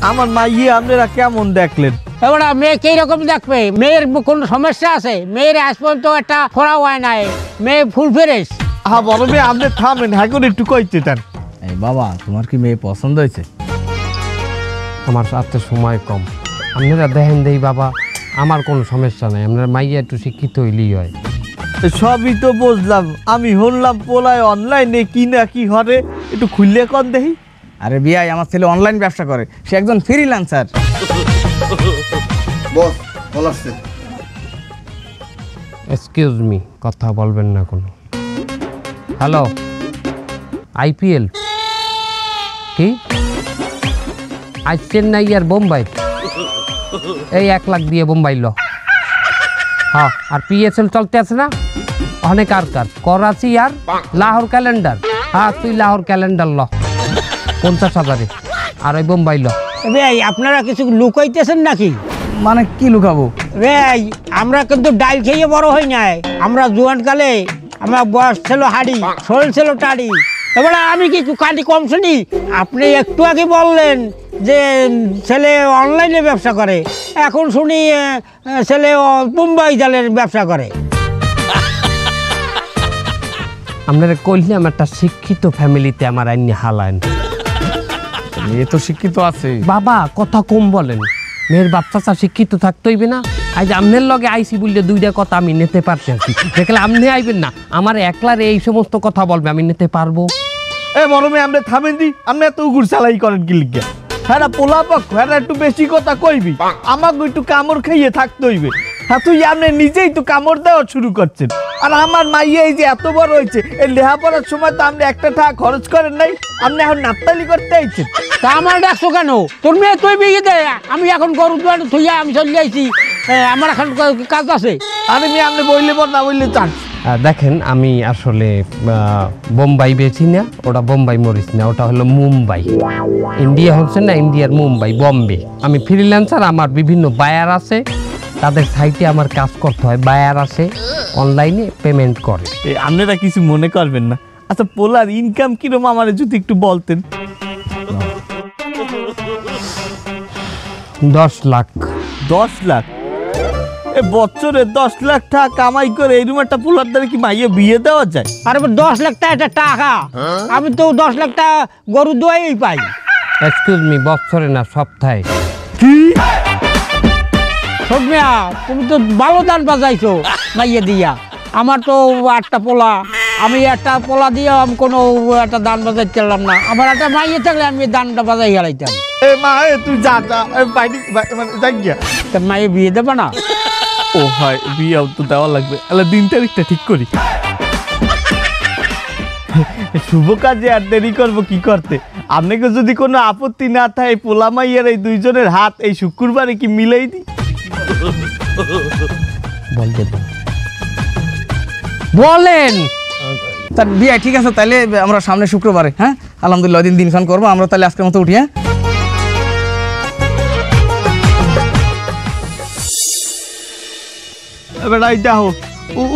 আমার মাইয়ে আপনারা কেমন দেখলেন? এবার মেয়ে কি রকম দেখবে? মেয়ের কোন সমস্যা আছে? মেয়ের আজ পর্যন্ত একটা ফোড়া হয় নাই, মেয়ে ফুল ফ্রেশ। হ্যাঁ বড় মেয়ে আপনি থামেন, হ্যাঁ করে একটু কইতে দেন। এই বাবা, তোমার কি মেয়ে পছন্দ হয়েছে? আমার হাতে সময় কম, আপনারা দেখেন দেই বাবা, আমার কোনো সমস্যা নাই, আপনারা মাইয়া একটু শিক্ষিত হইলেই হয়। সবই তো বুঝলাম, আমি শুনলাম পোলায় অনলাইনে কি না কি হরে, একটু খুললে কন দেখি। আরে বিয়াই, আমার ছেলে অনলাইন ব্যবসা করে, সে একজন ফ্রিল্যান্সার। বস কল আসছে। এক্সকিউজ মি, কথা বলবেন না কোনো। হ্যালো, আইপিএল কি আজ চেন্নাই আর বোম্বাই? এই 1 লাখ দিয়ে বোম্বাই ল। হ্যাঁ, আর পিএসএল চলতে আছে না অনেক, আর কার করাচি আর লাহোর ক্যালেন্ডার। হ্যাঁ, তুই লাহোর ক্যালেন্ডার ল 50,000-এ, আর ওই বোম্বাই ল। ভাই আপনারা কিছু লুকাইতেছেন নাকি? মানে কি লুকাবো ভাই, আমরা কিন্তু ডাল খেয়ে বড় হই নাই। আমরা জোয়ান কালে আমার বয়স ছিল হাড়ি, শরীর ছিল টাড়ি। এবারে আমি কি কাটি কম শুনি? আপনি একটু আগে বললেন যে ছেলে অনলাইনে ব্যবসা করে, এখন শুনি ছেলে মুম্বাই জালের ব্যবসা করে। আপনারা কইলাম একটা শিক্ষিত ফ্যামিলিতে আমার আইনি হালান। মেয়ে তো শিক্ষিত আছে বাবা, কথা কম বলেন। মেয়ের বাচ্চা শিক্ষিত থাকতে হইবে না? আজ আমনের লগে আইসি বললে 2টা কথা আমি নিতে পারতেছি, দেখলে আপনি আইবেন না, আমার একলার এই সমস্ত কথা বলবে, আমি নিতে পারবো? এ বড় মেয়ে আপনি থামেন দি, আপনি এত উগুর চালাই করেন কি লিখে? হ্যাঁ পোলা পক্ষ, হ্যাঁ একটু বেশি কথা কইবি, আমাকে একটু কামড় খাইয়ে থাকতে হইবে। হ্যাঁ তুই আপনি নিজেই তো কামড় দেওয়া শুরু করছেন। আর আমার মাইয়া এই যে এত বড় হয়েছে, এই লেখাপড়ার সময় তো আপনি একটা টাকা খরচ করেন নাই, আপনি এখন নাপতালি করতে আইছেন। তা আমার ডাকছো কেন? তোর মেয়ে তুই বিয়ে দে, আমি এখন গরু দুয়ারে থইয়া আমি চলে আইছি, আমার এখন কাজ আছে। আরে মেয়ে আপনি বললে বল না বললে চান। দেখেন, আমি আসলে বোম্বাই বেছি না, ওটা বোম্বাই মরিচ না, ওটা হলো মুম্বাই। ইন্ডিয়া হচ্ছে না, ইন্ডিয়ার মুম্বাই, বম্বে। আমি ফ্রিল্যান্সার, আমার বিভিন্ন বায়ার আছে, তাদের সাইটে আমার কাজ করতে হয়। বায়ার আছে, অনলাইনে পেমেন্ট করে। আপনারা কিছু মনে করবেন না। আচ্ছা পোলার ইনকাম কিরকম আমার যদি একটু বলতেন। 10 লাখ। 10 লাখ? এ বছরে 10 লাখ টাকা কামাই করে এইরকম একটা পোলার দ্বারা কি মাইয়ে বিয়ে দেওয়া যায়? আরে 10 লাখ টাকা টাকা, আমি তো 10 লাখ টাকা গরু দোয়াই পাই। এক্সকিউজ মি, বছরে না সপ্তাহে। কি সৌমিয়া, তুমি তো ভালো দান বাজাইছো মাইয়ে দিয়া। আমার তো 8টা পোলা, আমি একটা পোলা দিয়ে আমি কোনো একটা দান বাজাইতে পারলাম না। আমার একটা মাইয়ে থাকলে আমি দানটা বাজাই হারাইতাম। এ মা, তুই যা যা বাইরে মানে যাই গিয়া। তা মাইয়ে বিয়ে দেবে না? ও হয়, বিয়েও তো দেওয়া লাগবে। আলে দিন তারিখটা ঠিক করি। শুভ কাজে আর দেরি করবো কি করতে? আপনাকে যদি কোনো আপত্তি না থাকে, পোলা মাইয়ার এই দুইজনের হাত এই শুক্রবারে কি মিলাই দি? বলেন। তার বিয়ে ঠিক আছে, তাহলে আমরা সামনে শুক্রবারে, হ্যাঁ আলহামদুলিল্লাহ দিনক্ষণ করবো আমরা। তাহলে আজকের মতো উঠি। হ্যাঁ এবার দেখো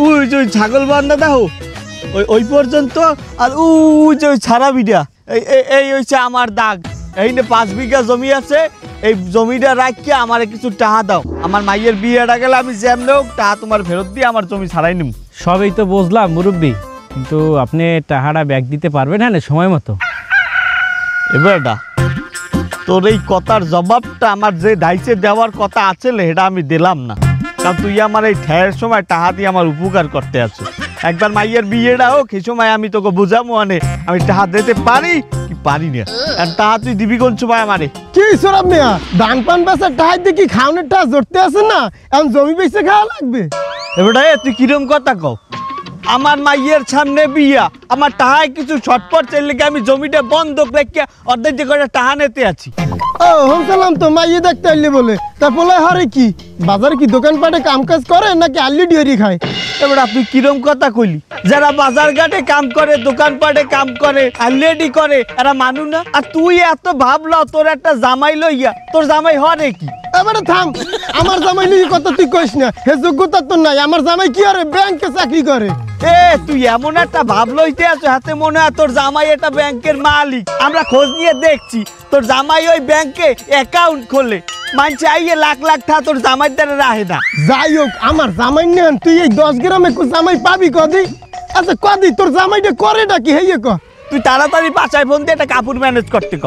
ওই যে ছাগল বান্ধা দেখো ওই পর্যন্ত, আর ওই যে ওই ছাড়া বিটা এই হচ্ছে আমার দাগ। এই 5 বিঘা জমি আছে, এই জমিটা রাখিয়ে আমার কিছু টাকা দাও। আমার মাইয়ের বিয়েটা গেলে আমি যেমন হোক টাকা তোমার ফেরত দিয়ে আমার জমি ছাড়াই নিব। সবই তো বুঝলাম মুরব্বী, কিন্তু আপনি টাকাটা ব্যাক দিতে পারবেন না সময় মতো? এবারটা তোর এই কথার জবাবটা আমার যে দায়িত্বে দেওয়ার কথা আছে সেটা আমি দিলাম না, কারণ তুই আমার এই ঠেয়ের সময় টাকা দিয়ে আমার উপকার করতে আছো। একবার মাইয়ের বিয়েটা হোক, এই সময় আমি তোকে বুঝাবো মানে আমি টাকা দিতে পারি কি পারি না। আর টাকা তুই দিবি কোন সময় আমারে? কি সরব মিয়া, ধান পান বেচার টাকা দিয়ে কি খাওয়ানোর টাকা জড়তে আছে না? এখন জমি বেচে খাওয়া লাগবে। এবারে তুই কিরম কথা কও? আমার মাইয়ের সামনে বিয়া, আমার টাকায় কিছু ছটপট চাইলে আমি জমিটা বন্ধক রেখে অর্ধেক যে করে টাকা নিতে আছি। ও শুনছিলাম তো মাইয়ে দেখতে আইলে বলে, তা পোলাই হরে কি বাজারে কি দোকানপাটে কাম কাজ করে নাকি আল্লি ডিয়ারি খায়? এবার তুই কিরম কথা কইলি? যারা বাজার ঘাটে কাম করে, দোকানপাটে কাম করে, অলরেডি করে, এরা মানু না? আর তুই এত ভাবলা তোর একটা জামাই লইয়া, তোর জামাই হরে কি? এবারে থাম, আমার জামাই নিয়ে কথা তুই কইস না, হে যোগ্যতা তো নাই। আমার জামাই কি আরে ব্যাংকে চাকরি করে। এ তুই এমন একটা ভাব লইতে আছো, হাতে মনে হয় তোর জামাই এটা ব্যাংকের মালিক। আমরা খোঁজ নিয়ে দেখছি তোর জামাই ওই ব্যাংকে অ্যাকাউন্ট খোলে, মানছে আইয়ে লাখ লাখ টাকা তোর জামাইর দ্বারা রাহে না। যাই হোক, আমার জামাই নেন তুই এই 10 গ্রামে জামাই পাবি কদি? আচ্ছা কদি তোর জামাইটা করে নাকি হেয়ে ক? তুই তাড়াতাড়ি বাসায় ফোন দিয়ে একটা কাপড় ম্যানেজ করতে ক।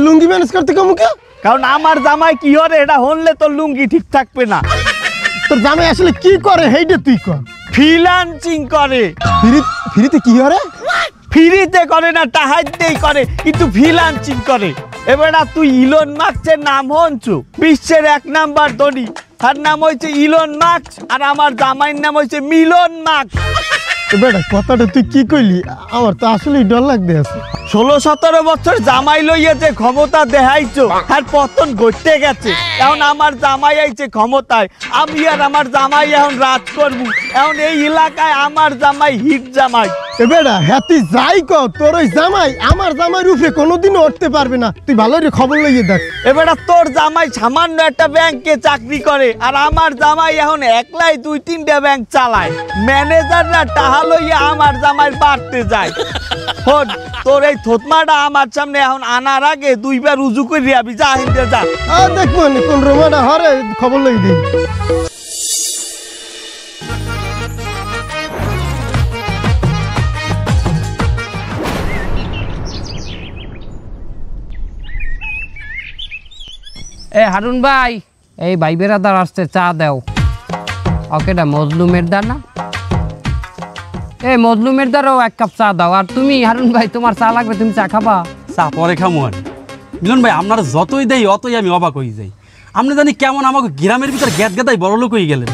লুঙ্গি ম্যানেজ করতে কমু কে? কারণ আমার জামাই কি হরে এটা হনলে তোর লুঙ্গি ঠিক থাকবে না। তোর জামাই আসলে কি করে হেইটা তুই ক। ফ্রিল্যান্সিং করে। ফ্রিতে কি হরে? ফ্রিতে করে না, টাহাইতেই করে, কিন্তু ফ্রিল্যান্সিং করে। এবার তুই ইলন মাস্কের নাম হনছু, বিশ্বের 1 নাম্বার ধনী, তার নাম হয়েছে ইলন মাস্ক, আর আমার জামাইয়ের নাম হয়েছে মিলন মাস্ক। বেটা কথাটা তুই কি কইলি? আমার তো আসলেই ডর লাগতে আছে। 16-17 বছর জামাই লইয়া যে ক্ষমতা দেখাইছো, আর পতন ঘটতে গেছে। এখন আমার জামাই আইছে ক্ষমতায়, আমি আর আমার জামাই এখন রাজ করবো। এখন এই এলাকায় আমার জামাই হিট জামাই। বেটা হ্যাঁ তুই যাই ক, তোর ওই জামাই আমার জামাইয়ের উপরে কোনোদিনও উঠতে পারবে না। তুই ভালো করে খবর লইয়ে দেখ। এবার তোর জামাই সামান্য একটা ব্যাংকে চাকরি করে, আর আমার জামাই এখন একলাই 2-3টা ব্যাংক চালায়। ম্যানেজাররা টাহা লইয়া আমার জামাই বাড়তে যায়। শোন, তোর এই থতমাটা আমার সামনে এখন আনার আগে 2 বার উজু করে যাবি, যা হিন্দে যা। দেখবো কোন রোমাটা হরে খবর লই দিই। এ হারুন ভাই, এই ভাই বেড়াদার আসতে চা দাও। ওকেটা মজলুমের দা না? এই মজলুমের দ্বারাও 1 কাপ চা দাও। আর তুমি হারুন ভাই, তোমার চা লাগবে, তুমি চা খাবা? চা পরে খামু। আর মিলন ভাই, আপনারা যতই দেই অতই আমি অবাক হয়ে যাই। আপনি জানি কেমন আমাকে গ্রামের ভিতর গ্যাত গেদাই বড় লোক হয়ে গেলেন।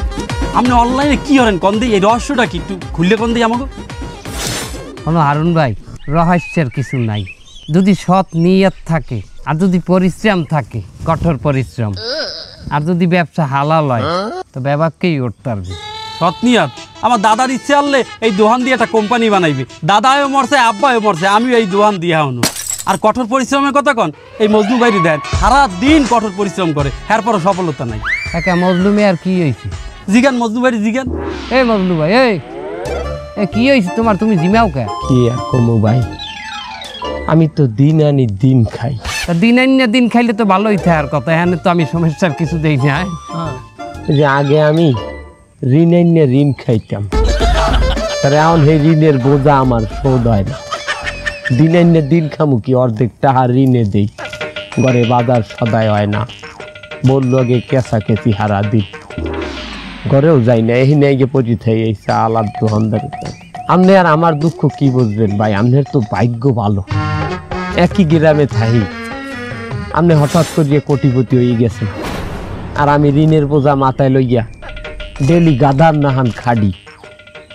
আপনি অনলাইনে কি করেন কন দিই, এই রহস্যটা কি একটু খুললে কন দিই আমাকে। কোনো হারুন ভাই, রহস্যের কিছু নাই। যদি সৎ নিয়ত থাকে, আর যদি পরিশ্রম থাকে, কঠোর পরিশ্রম, আর যদি ব্যবসা হালাল হয়, তো ব্যবসাকেই উঠতে পারবে। সৎনিয়াত আমার দাদার ইচ্ছে আনলে এই দোহান দিয়ে একটা কোম্পানি বানাইবে। দাদাও মরছে, আব্বাও মরছে, আমিও এই দোহান দিয়ে হনো। আর কঠোর পরিশ্রমের কথা কন, এই মজলু বাইরে দেন সারা দিন কঠোর পরিশ্রম করে, এরপরও সফলতা নাই। একা মজলুমে আর কি হয়েছে? জিগান মজলু বাইরে জিগান। এই মজলু ভাই, এই কি হয়েছে তোমার? তুমি জিমাও কে? কি আর কমু ভাই, আমি তো দিন আনি দিন খাই। তা দিন আনিয়ে দিন খাইলে তো ভালোই থাকার কথা। এখানে তো আমি সমস্যার কিছু দেই না। যে আগে আমি ঋণ আনিয়ে ঋণ খাইতাম, তাহলে এখন সেই ঋণের বোঝা আমার শোধ হয় না। দিন আনিয়ে দিন খামু কি, অর্ধেক টাকা ঋণে দেই, ঘরে বাজার সদাই হয় না, বললো আগে কেঁচা কেঁচি হারা দিন, ঘরেও যাই না। এই নিয়ে গিয়ে পরিচিত হয়ে এই চাল আর দোকানদারি। আপনি আর আমার দুঃখ কি বুঝবেন ভাই, আপনার তো ভাগ্য ভালো, একই গ্রামে থাকি, আপনি হঠাৎ করিয়ে কোটিপতি হয়ে গেছেন, আর আমি ঋণের বোঝা মাথায় লইয়া ডেলি গাধার নাহান খাড়ি,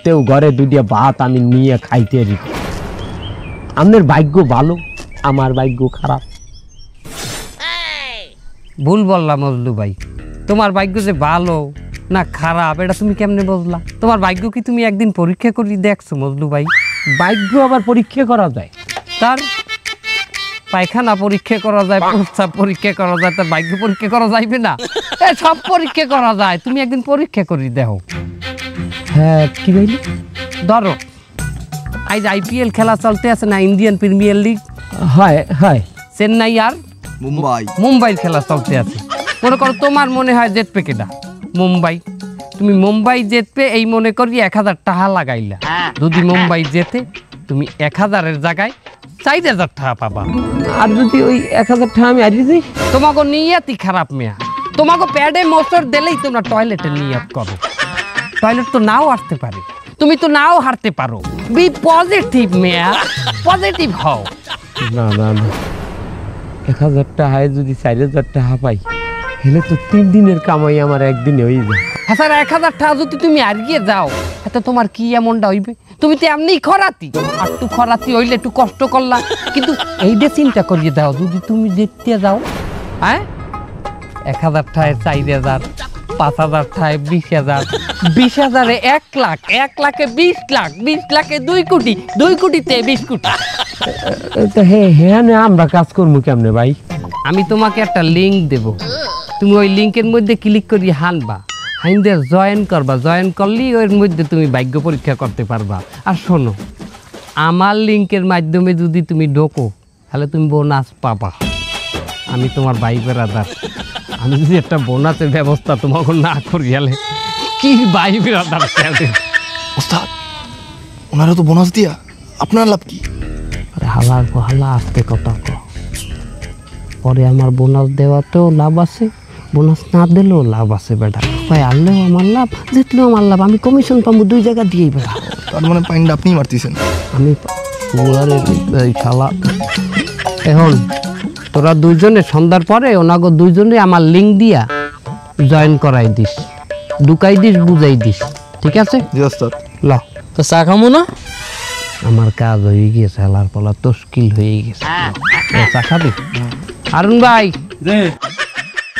তেও ঘরে 2টা ভাত আমি নিয়ে খাইতে রি। আপনার ভাগ্য ভালো, আমার ভাগ্য খারাপ। ভুল বললাম মজলু ভাই। তোমার ভাগ্য যে ভালো না খারাপ এটা তুমি কেমনে বুঝলা? তোমার ভাগ্য কি তুমি একদিন পরীক্ষা করে দেখছো মজলু ভাই? ভাগ্য আবার পরীক্ষা করা যায়? তার পায়খানা পরীক্ষা করা যায়, প্রস্রাব পরীক্ষা করা যায়, তার ভাগ্য পরীক্ষা করা যাইবে না? সব পরীক্ষা করা যায়, তুমি একদিন পরীক্ষা করে দেখো। হ্যাঁ, কি বলি? ধরো আজ IPL খেলা চলতে আছে না, ইন্ডিয়ান প্রিমিয়ার লিগ। হয় হয়। চেন্নাই আর মুম্বাইয়ের খেলা চলতে আছে। মনে করো তোমার মনে হয় জেতবে কেডা? মুম্বাই। তুমি মুম্বাই জেতবে এই মনে করি 1000 টাকা লাগাইলা। যদি মুম্বাই জেতে, তুমি 1000-এর জায়গায় 4000 টাকা পাবা। আর যদি ওই 1000 টাকা আমি হারিয়ে যাই? তোমাকে নিয়তই খারাপ মেয়া। তোমাকে প্যাডে মোচড় দিলেই তোমরা টয়লেটে নিয়ত করো। টয়লেট তো নাও আসতে পারে, তুমি তো নাও হারতে পারো। বি পজিটিভ মেয়া, পজিটিভ হও। না না না, 1000 টাকায় যদি 4000 টাকা পাই, হেলে তো 3 দিনের কামাই আমার একদিনে হয়ে যায়। হ্যাঁ স্যার, 1000 টাকা যদি তুমি হারিয়ে যাও, এতে তোমার কি এমনটা হইবে? তুমি তো এমনি খরাতি, আর একটু খরাতি হইলে একটু কষ্ট করলা। কিন্তু এইটা চিন্তা করিয়ে দাও, যদি তুমি দেখতে যাও, হ্যাঁ 1000 ঠায় 4000, 5000 ঠায় 20000, 20000-এ 1 লাখ, 1 লাখে 20 লাখ, 20 লাখে 2 কোটি, 2 কোটিতে 20 কোটি। তো হ্যাঁ আমরা কাজ করবো কেমনে ভাই? আমি তোমাকে একটা লিংক দেব, তুমি ওই লিংকের মধ্যে ক্লিক করি হানবা, হাইন্দে জয়েন করবা, জয়েন করলেই ওর মধ্যে তুমি ভাগ্য পরীক্ষা করতে পারবা। আর শোনো, আমার লিংকের মাধ্যমে যদি তুমি ঢোকো তাহলে তুমি বোনাস পাবা। আমি তোমার ভাই বেরাদার, আমি যদি একটা বোনাসের ব্যবস্থা তোমাকে না করি গেলে কি ভাই বেরাদার? ওস্তাদ ওনারা তো বোনাস দিয়া আপনার লাভ কি? হালার হালা আজকে কথা কও, পরে আমার বোনাস দেওয়াতেও লাভ আছে, বোনাস না দিলেও লাভ আছে বেটা। ভাই আনলেও আমার লাভ, জিতলেও আমার লাভ, আমি কমিশন পাবো 2 জায়গা দিয়েই বেটা। তার মানে পাইন্ডা আপনি মারতেছেন? আমি শালা। এখন তোরা 2জনে সন্ধ্যার পরে ওনাগো 2জনে আমার লিঙ্ক দিয়া জয়েন করাই দিস, ঢুকাই দিস, বুঝাই দিস, ঠিক আছে? জি ওস্তাদ। ল তো চা খামো না? আমার কাজ হয়ে গেছে, হেলার পলা তস্কিল হয়ে গেছে। চা খাবি? আরুন ভাই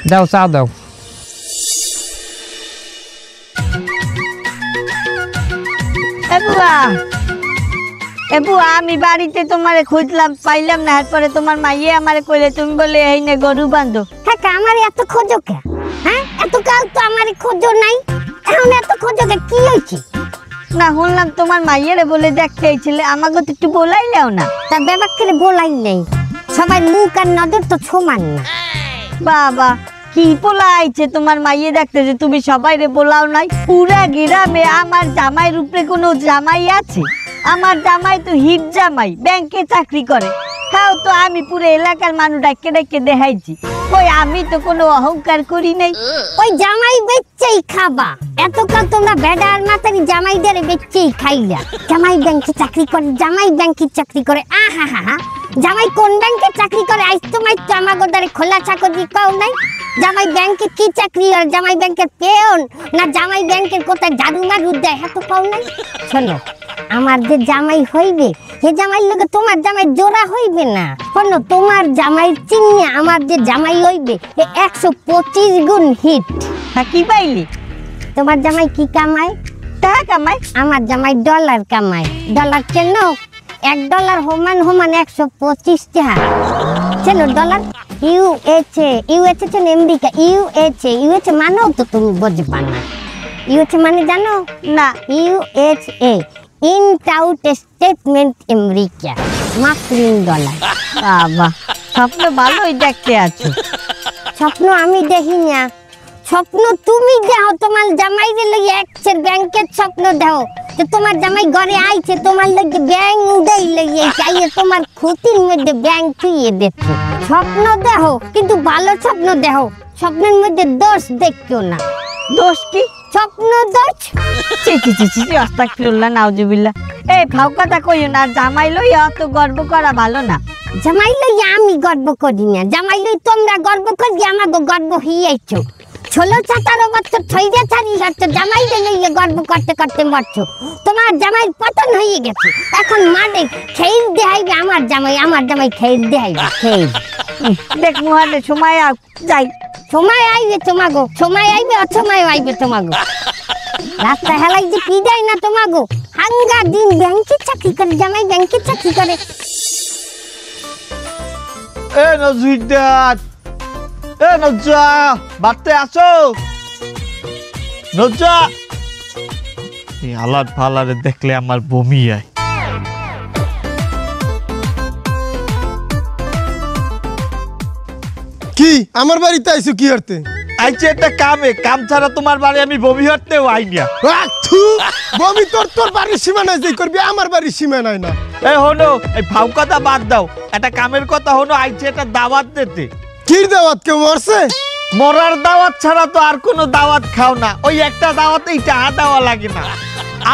দাও চা দাও। বুয়া আমি বাড়িতে তোমারে খুঁজলাম, পাইলাম না। এরপরে তোমার মাইয়ে আমারে কইলে তুমি বলে এই নে গরু বাঁধো। হ্যাঁ আমার এত খোঁজো কে? হ্যাঁ এত কাল তো আমার খোঁজো নাই, এখন এত খোঁজো কে? কি হয়েছে? না শুনলাম তোমার মাইয়েরে বলে দেখতে এইছিলে, আমাকে তো একটু বলাইলেও না। তা ব্যাপার করে বলাই নেই, সবাই মুখ আর নজর তো সমান না। বাবা কি পোলাইছে তোমার মাইয়ে দেখতে যে তুমি সবাইরে বলাও নাই? পুরা গ্রামে আমার জামাইয়ের উপরে কোনো জামাই আছে? আমার জামাই তো হিট জামাই, ব্যাংকে চাকরি করে। তাও তো আমি পুরো এলাকার মানুষ ডাকে ডাকে দেখাইছি। ওই আমি তো কোনো অহংকার করি নাই। ওই জামাই বেচেই খাবা, এতকাল তোমরা বেড়ার মাথারি জামাইদের বেচেই খাইলা। জামাই ব্যাংকে চাকরি করে, জামাই ব্যাংকে চাকরি করে। আহা হা হা, জামাই কোন ব্যাংকে চাকরি করে? আজ তোমার তো আমাকে দ্বারে খোলা চাকরি পাও নাই। জামাই ব্যাংকে কি চাকরি আর জামাই ব্যাংকের পেয়ন না জামাই ব্যাংকের কোথায় ঝাড়ু মারু দেয় হ্যাঁ তো পাও নাই। শোনো, আমার যে জামাই হইবে সে জামাইয়ের লগে তোমার জামাই জোড়া হইবে না। শোনো, তোমার জামাই চিনিয়ে আমার যে জামাই হইবে 125 গুণ হিট। হ্যাঁ কি পাইলি? তোমার জামাই কি কামায়? টাকা কামায়। আমার জামাই ডলার কামায়। ডলার কেন? $1 সমান 125 টাকা। কেন dollar? USA, USA chain America, USA মানেও তো তুমি বুঝবা না। ইউএসএ মানে জানো না? ইউএসএ ইনট আউট স্টেটমেন্ট আমেরিকা, মার্কিন ডলার। বাবা স্বপ্ন ভালোই দেখতে আছো। স্বপ্ন আমি দেখি না, স্বপ্ন তুমি দেখো। তোমার জামাইরে লইয়া এক্সের ব্যাংকের স্বপ্ন দেখো যে তোমার জামাই ঘরে আইছে, তোমার লইয়া ব্যাংক উড়াই লইয়া চাইয়ে তোমার ক্ষতির মধ্যে ব্যাংক থুইয়ে দিচ্ছে। স্বপ্ন দেখো কিন্তু ভালো স্বপ্ন দেখো, স্বপ্নের মধ্যে দোষ দেখিও না। দোষ কি? স্বপ্ন দোষ। চি চি চি চি, আস্তাগফিরুল্লাহ, নাউজুবিল্লাহ। এই ফাও কথা কইও না, জামাই লইয়া অত গর্ব করা ভালো না। জামাই লইয়া আমি গর্ব করি না, জামাই লই তোমরা গর্ব করি, আমাকে গর্ব হইয়াইছো। ষোলো 17 বছর ছইরে ছাড়ি যাচ্ছে, জামাই লইয়া গর্ব করতে করতে মরছো। তোমার জামাই পতন হয়ে গেছে, এখন মাঠে খেয়ে দেখাইবে আমার জামাই, আমার জামাই খেয়ে দেখাইবে। খেয়ে দেখ মুহালে সময় যাই, সময় আইবে তোমাগো, সময় আইবে অসময় আইবে তোমাগো। রাস্তা হেলাই যে পি যায় না তোমাগো। হাঙ্গা দিন ব্যাংকে চাকরি করে, জামাই ব্যাংকে চাকরি করে। এ নজরুদ্দার, এ নজ্জা বাড়তে আসো। নজ্জা, এই আলাদ ফালারে দেখলে আমার বমি আয়। কি আমার বাড়িতে আইছো কি করতে? আইছে একটা কামে, কাম ছাড়া তোমার বাড়ি আমি বমি হতেও আই না। বমি তোর বাড়ির সীমানায় যে করবি, আমার বাড়ির সীমানায় না। এ হনো, এই ফাউ কথা বাদ দাও, একটা কামের কথা হনো। আইছে একটা দাওয়াত দিতে। কি দাওয়াত? কেউ মরছে? মরার দাওয়াত ছাড়া তো আর কোনো দাওয়াত খাও না। ওই একটা দাওয়াতেই টাকা দেওয়া লাগে না।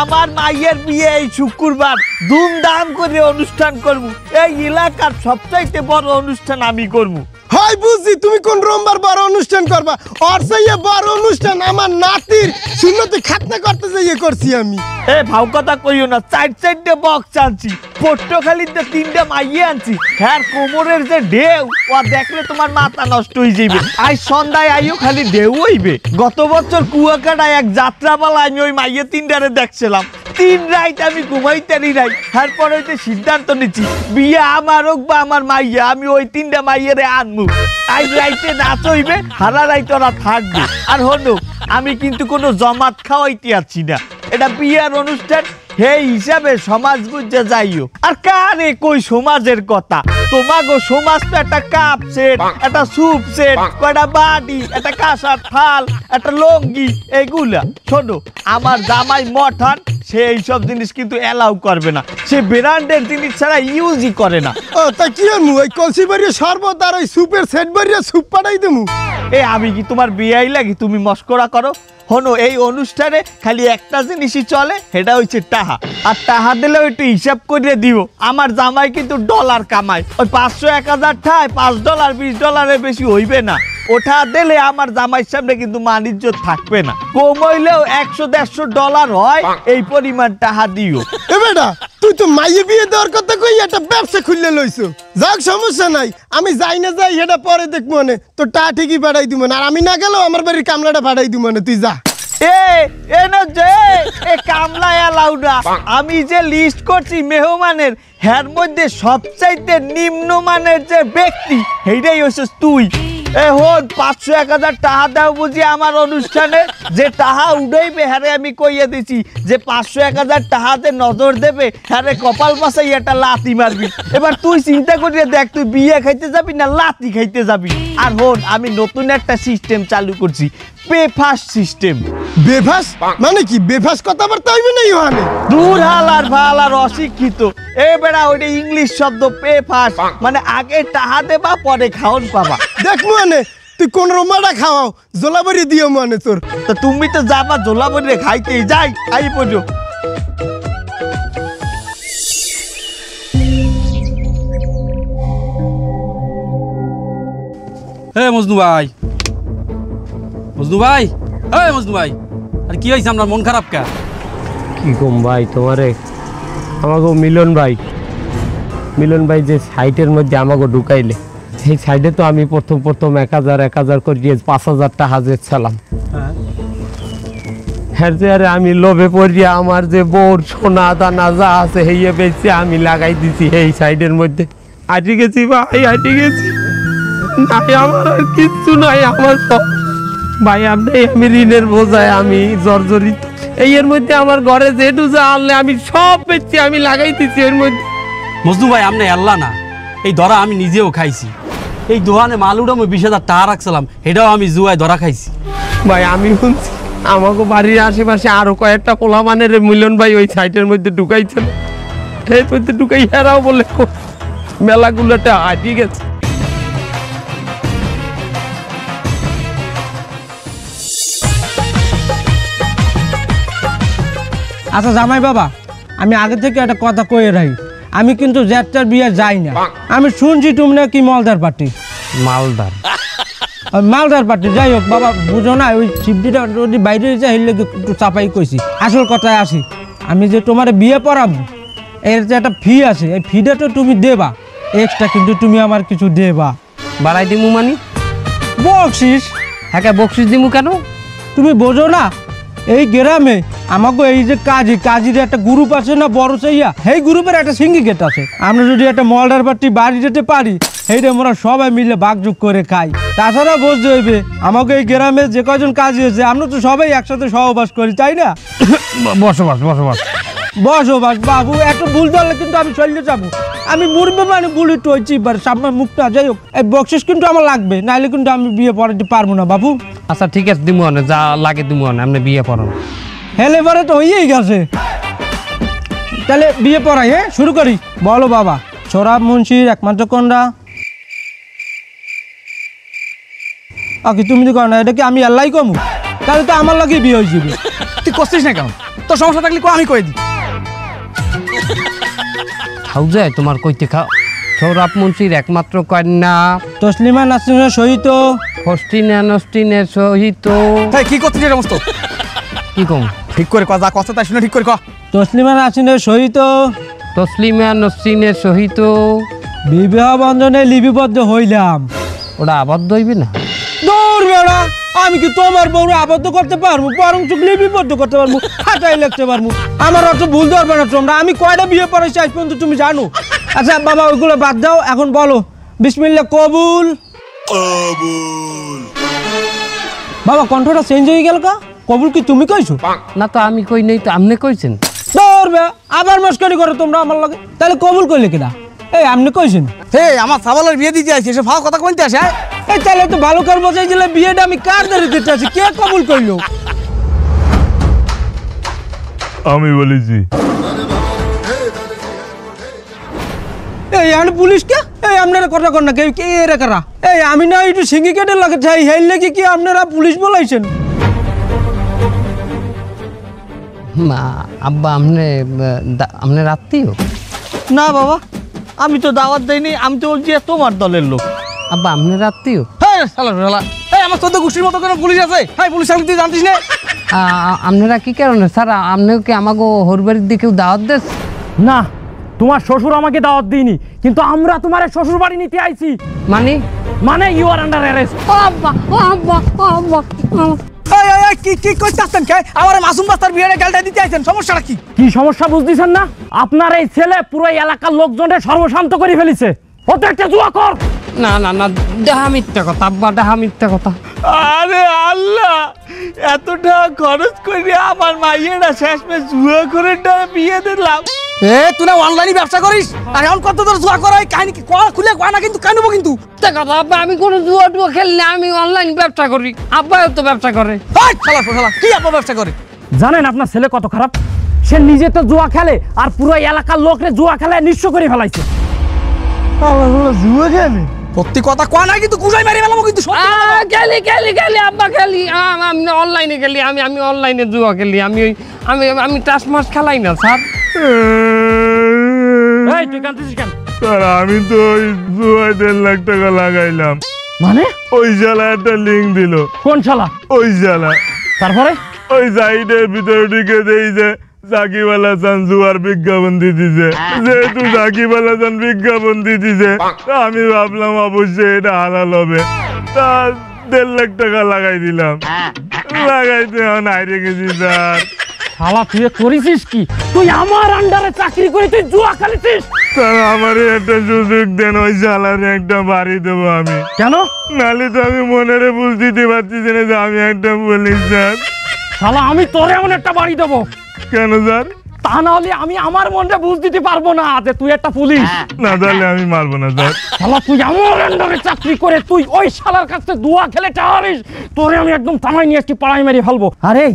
আমার মাইয়ের বিয়ে এই শুক্রবার ধুমধাম করে অনুষ্ঠান করব। এই এলাকার সবচাইতে বড় অনুষ্ঠান আমি করব। হয় বুঝছি তুমি কোন রোমবার বড় অনুষ্ঠান করবা আর সেই বড় অনুষ্ঠান আমার নাতির সুন্নতে খাতনা করতে যাইয়ে করছি আমি এ ভাও কথা কইও না, 4-4টে বক্স আনছি, পট্টখালিতে 3টে মাইয়ে আনছি, হ্যাঁ কোমরের যে ঢেউ ও দেখলে তোমার মাথা নষ্ট হয়ে যাবে। আজ সন্ধ্যায় আইও খালি ঢেউ হইবে। গত বছর কুয়াকাটায় এক যাত্রাপালা আমি ওই মাইয়ে 3টারে দেখছিলাম, 3 রাত আমি ঘুমাইতারি নাই। তারপর হইতে সিদ্ধান্ত নিচ্ছি বিয়ে আমার হোক বা আমার মাইয়া, আমি ওই 3টা মাইয়েরে আনবো। আজ রাইতে নাচ হইবে, হারা রাইত ওরা থাকবে। আর হলো আমি কিন্তু কোনো জমাত খাওয়াইতে আছি না, এটা বিয়ার অনুষ্ঠান, সেই হিসাবে সমাজ বুঝে যাইও। আর কারে কই সমাজের কথা, তোমাগো সমাজ তো একটা কাপ সেট, একটা স্যুপ সেট, কয়টা বাটি, একটা কাঁসার থাল, একটা লঙ্গি, এগুলা। শোনো আমার জামাই মঠান, সে এইসব জিনিস কিন্তু এলাও করবে না, সে ব্র্যান্ডের জিনিস ছাড়া ইউজই করে না। ও তা কি আনমু ওই কলসি বাড়িয়ে শরবত আর ওই স্যুপের সেট বাড়িয়ে স্যুপ পাঠাই দেবো। এ আমি কি তোমার বিয়াই লাগি তুমি মস্করা করো? হনো এই অনুষ্ঠানে খালি একটা জিনিসই চলে, সেটা হচ্ছে টাহা। আর টাহা দিলে একটু হিসাব করে দিও, আমার জামাই কিন্তু ডলার কামায়, ওই 500-1000 ঠায় $5 $20 বেশি হইবে না। ওঠা দিলে আমার জামাইয়ের সামনে কিন্তু বাণিজ্য থাকবে না, কম হইলেও $100-150 হয়, এই পরিমাণ টাহা দিও। এ বেটা তুই তো মাইয়ে বিয়ে দেওয়ার কথা কই একটা ব্যবসা খুললে লইছো। যাক সমস্যা নাই, আমি যাই না যাই সেটা পরে দেখবো মানে, তো টা ঠিকই পাঠাই দিব না। আর আমি না গেলেও আমার বাড়ির কামলাটা পাঠাই দিব মানে, তুই যা। কামলা এলাও না, আমি যে লিস্ট করছি মেহমানের, এর মধ্যে সবচাইতে নিম্নমানের যে ব্যক্তি সেইটাই হচ্ছে তুই। এ হন 500-1000 টাকা দাও বুঝি আমার অনুষ্ঠানে, যে টাকা উঠাইবে হ্যারে আমি কইয়া দিছি যে 500-1000 টাকাতে নজর দেবে, হ্যারে কপাল বাসাই একটা লাতি মারবি। এবার তুই চিন্তা করিয়া দেখ, তুই বিয়ে খাইতে যাবি না লাতি খাইতে যাবি। আর হন আমি নতুন একটা সিস্টেম চালু করছি, বেফাস সিস্টেম। বেফাস মানে কি? বেফাস কথাবার্তা হইবে না ইহানে? দূর হালার ভালার অশিক্ষিত, এ বেড়া ওইটা ইংলিশ শব্দ বেফাস, মানে আগে টাহা দেবা পরে খাওন পাবা। দেখ মানে তুই কোন রোমাটা খাওয়াও, জোলাবাড়ি দিও মানে তোর। তো তুমি তো যাবা জোলাবাড়ি খাইতে, যাই আই পড়ো। হে মজনু ভাই, মজনু ভাই, এই মজনু ভাই, আর কি হয়েছে আপনার মন খারাপ কে? কি কম ভাই তোমারে, আমাকে মিলন ভাই যে সাইটের মধ্যে আমাকে ঢুকাইলে, সেই সাইডে তো আমি প্রথম 1000 করিয়ে 5000 টাকা হাজেছিলাম। হ্যাঁ যে আরে আমি লোভে পড়িয়া আমার যে বউর সোনা দানা যা আছে হেয়ে বেশি আমি লাগাই দিছি এই সাইডের মধ্যে। আটি গেছি ভাই, আটি গেছি, নাই আমার আর কিচ্ছু নাই। আমার সব ভাই আপনি, আমি ঋণের বোঝায় আমি জর্জরিত। এর মধ্যে আমার ঘরে যেটু যা আনলে আমি সব বেচছি, আমি লাগাই দিচ্ছি এর মধ্যে। মজনু ভাই আপনি আল্লাহ না, এই ধরা আমি নিজেও খাইছি। এই দোকানে মাল উঠাম 20,000 টাকা রাখছিলাম, এটাও আমি জুয়ায় ধরা খাইছি। ভাই আমি শুনছি আমাকে বাড়ির আশেপাশে আরো কয়েকটা পোলা মানের মিলন ভাই ওই সাইটের মধ্যে ঢুকাইছিল, সেই মধ্যে ঢুকাই হেরাও বলে মেলাগুলোটা হারিয়ে গেছে। আচ্ছা জামাই বাবা, আমি আগে থেকে একটা কথা কয়ে রাখি, আমি কিন্তু জ্যাঠার বিয়ে যাই না। আমি শুনছি তুমি নাকি মালদার পার্টি। মালদার পার্টি, যাই হোক বাবা বুঝো না, ওই শিবজিটা যদি বাইরে যায় হেলে একটু চাপাই কইছি। আসল কথায় আসি, আমি যে তোমার বিয়ে পড়াবো এর যে একটা ফি আছে, এই ফিটা তো তুমি দেবা, এক্সট্রা কিন্তু তুমি আমার কিছু দেবা। বাড়াই দিমু মানে বকশিস। হ্যাঁ বকশিস দিমু কেন? তুমি বোঝো না, এই গ্রামে আমাকে এই যে কাজীর একটা গ্রুপ আছে না বড় চাইয়া, সেই গ্রুপের একটা সিন্ডিকেট আছে। আমরা যদি একটা মলদার পার্টি বাড়ি যেতে পারি, সেইটা আমরা সবাই মিলে ভাগযোগ করে খাই। তাছাড়া বুঝতে হইবে আমাকে এই গ্রামে যে কয়জন কাজী আছে, আমরা তো সবাই একসাথে সহবাস করি, তাই না? বসবাস বাবু, একটু ভুল ধরলে কিন্তু আমি চলে যাবো। আমি মুরবে মানে বুলি টইছি, সামনে মুখটা। যাই হোক, এই বকশিস কিন্তু আমার লাগবে, নাইলে কিন্তু আমি বিয়ে পড়াতে পারবো না বাবু। আচ্ছা ঠিক আছে, দিমু না, যা লাগে দিমু না, আপনি বিয়ে পড়ান। হেলে পরে তো হয়েই গেছে, তাহলে বিয়ে পড়াই। হ্যাঁ শুরু করি। বলো বাবা। সোরাব মুন্সির একমাত্র কন্যা। আগে তুমি তো কর না, এটা কি আমি আল্লাহ কমু? তাহলে তো আমার লাগে বিয়ে হয়ে যাবে। তুই করছিস না কেন? তোর সমস্যা থাকলে আমি কয়ে দিই। খাও যায় তোমার কইতে খাও সৌরভ মুন্সির একমাত্র কন্যা তসলিমা নাসরিনের সহিত হস্টিনা নস্টিনের সহিত এই কি করছিস রে মস্ত? কি কম ঠিক করে ক, যা কথা তাই শুনে ঠিক করে ক। তসলিমা নাসরিনের সহিত তসলিমা নস্রিনের সহিত বিবাহ বন্ধনে লিপিবদ্ধ হইলাম। ওটা আবদ্ধ হইবে না? দূর বেড়া, আমি কি তোমার বউরে আবদ্ধ করতে পারবো? বরং চুক লিপিবদ্ধ করতে পারবো, খাতায় লিখতে পারবো। আমার অত ভুল ধরবে না তোমরা। আমি কয়টা বিয়ে পড়েছি আজ পর্যন্ত তুমি জানো? আচ্ছা বাবা, ওইগুলো বাদ দাও, এখন বলো বিসমিল্লাহ কবুল। বাবা কণ্ঠটা চেঞ্জ হয়ে গেল কা? কবুল কি তুমি কইছো? না তো আমি কই নাই, তো আপনি কইছেন। ধরবে আবার মস্করি করো তোমরা আমার লাগে। তাহলে কবুল কইলে কিনা? এই আপনি কইছেন? হে আমার সাবালের বিয়ে দিতে আসছে, সে ফাও কথা কইতে আসে। এই তাহলে তো ভালো করে বোঝাই দিলে বিয়েটা আমি কার ধরে দিতে আছি, কে কবুল করলো? আমি বলেছি। এই আমি পুলিশ কে? এই আপনারা কথা কর না, কে এরা কারা? এই আমি না একটু সিন্ডিকেটের লাগে চাই, হেল নাকি কি আপনারা পুলিশ বলাইছেন? মা আব্বা আপনি রাত্রিও? না বাবা, আমি তো দাওয়াত দেইনি, আমি তো বলছি তোমার দলের লোক। আব্বা আপনি রাত্রিও? হ্যাঁ শালা শালা, এই আমার 14 গোষ্ঠীর মতো কোনো পুলিশ আছে? হ্যাঁ পুলিশ আমি তুই জানতিস না? আপনারা কি কারণে স্যার, আপনিও কি আমাকে হরবাড়ির দিকেও দাওয়াত দেন? না, তোমার শ্বশুর আমাকে দাওয়াত দিইনি, কিন্তু আমরা তোমার শ্বশুর বাড়ি নিতে আইছি। মানে ইউ আর আন্ডার অ্যারেস্ট। এই এই এই, কি কি কইতাছেন? কে আমার মাসুম বাস্তার বিয়ের গালটা দিতে আইছেন? সমস্যাটা কি? কি সমস্যা বুঝতেছেন না? আপনার এই ছেলে পুরো এলাকার লোকজনের সর্বশান্ত করে ফেলেছে। ও তো একটা জুয়া কর। না না না, ডাহা মিথ্যা কথা আব্বা, ডাহা মিথ্যা কথা। আরে আল্লাহ, এত টাকা খরচ করে আমার মাইয়েরা শেষমেশ জুয়া করে বিয়ে দিলাম। এ তুই না অনলাইনে ব্যবসা করিস, আর এখন কত তোর জুয়া করাই কাহিনী কি? খুলে কয় না কিন্তু, কানবো কিন্তু। কথা আব্বা, আমি কোনো জুয়া টুয়া খেলি না, আমি অনলাইন ব্যবসা করি। আব্বাও তো ব্যবসা করে। শালা শালা, কি আব্বা ব্যবসা করে? জানেন আপনার ছেলে কত খারাপ? সে নিজে তো জুয়া খেলে, আর পুরো এলাকার লোকরে জুয়া খেলায় নিঃস্ব করে ফেলাইছে। জুয়া খেলে সত্যি কথা কয় না কিন্তু, কুজাই মারি ফেলাবো কিন্তু। খেলি খেলি খেলি আব্বা খেলি, আমি অনলাইনে খেলি, আমি অনলাইনে জুয়া খেলি। আমি টাস মাস খেলাই না স্যার। এই তুই কাঁদছিস কেন? স্যার আমি তো ওই জুয়ায় 1.5 লাখ টাকা লাগাইলাম। মানে? ওই শালা একটা লিঙ্ক দিল। কোন শালা? ওই শালা। তারপরে ওই সাইডের ভিতরে ঢুকে দেই যে সাকিব আল হাসান জুয়ার বিজ্ঞাপন দিতেছে। যেহেতু সাকিব আল হাসান বিজ্ঞাপন দিতেছে, আমি ভাবলাম অবশ্যই এটা হালাল হবে। তা 1.5 লাখ টাকা লাগাই দিলাম। লাগাইতে এখন হাইরে গেছি স্যার। শালা তুই করেছিস কি? তুই আমার আন্ডারে চাকরি করে তুই জুয়া খেলেছিস? স্যার আমার একটা সুযোগ দেন, ওই শালারে একটা বাড়ি দেবো আমি। কেন? নালে তো আমি মনেরে বুঝ দিতে পারছি না যে আমি একটা পুলিশ স্যার। শালা আমি তোরে এমন একটা বাড়ি দেবো। কেন স্যার? তা না হলে আমি আমার মনটা বুঝ দিতে পারবো না যে তুই একটা পুলিশ। না তাহলে আমি মারবো না স্যার। শালা তুই আমার আন্ডারে চাকরি করে তুই ওই শালার কাছে জুয়া খেলে টাহারিস, তোরে আমি একদম থামাই নিয়ে একটি পাড়ায় মেরে ফেলবো। আরে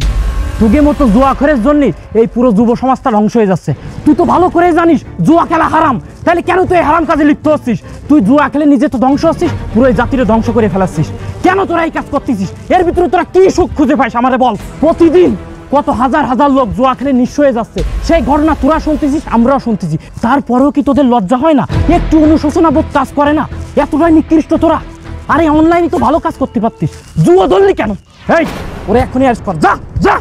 তোকে মতো জুয়া খেলার জন্য এই পুরো যুব সমাজটা ধ্বংস হয়ে যাচ্ছে। তুই তো ভালো করে জানিস জুয়া খেলা হারাম, তাহলে কেন তুই হারাম কাজে লিপ্ত হচ্ছিস? তুই জুয়া খেলে নিজে তো ধ্বংস হচ্ছিস, পুরো এই জাতিরে ধ্বংস করে ফেলাচ্ছিস। কেন তোরা এই কাজ করতেছিস? এর ভিতরে তোরা কি সুখ খুঁজে পাইস আমারে বল? প্রতিদিন কত হাজার হাজার লোক জুয়া খেলে নিঃস্ব হয়ে যাচ্ছে, সেই ঘটনা তোরা শুনতেছিস, আমরাও শুনতেছি। তারপরেও কি তোদের লজ্জা হয় না? একটু অনুশোচনা বোধ কাজ করে না? এতটাই নিকৃষ্ট তোরা। আরে অনলাইনে তো ভালো কাজ করতে পারতিস, জুয়া ধরলি কেন? এই ওরে এখনই অ্যারেস্ট কর, যা যা।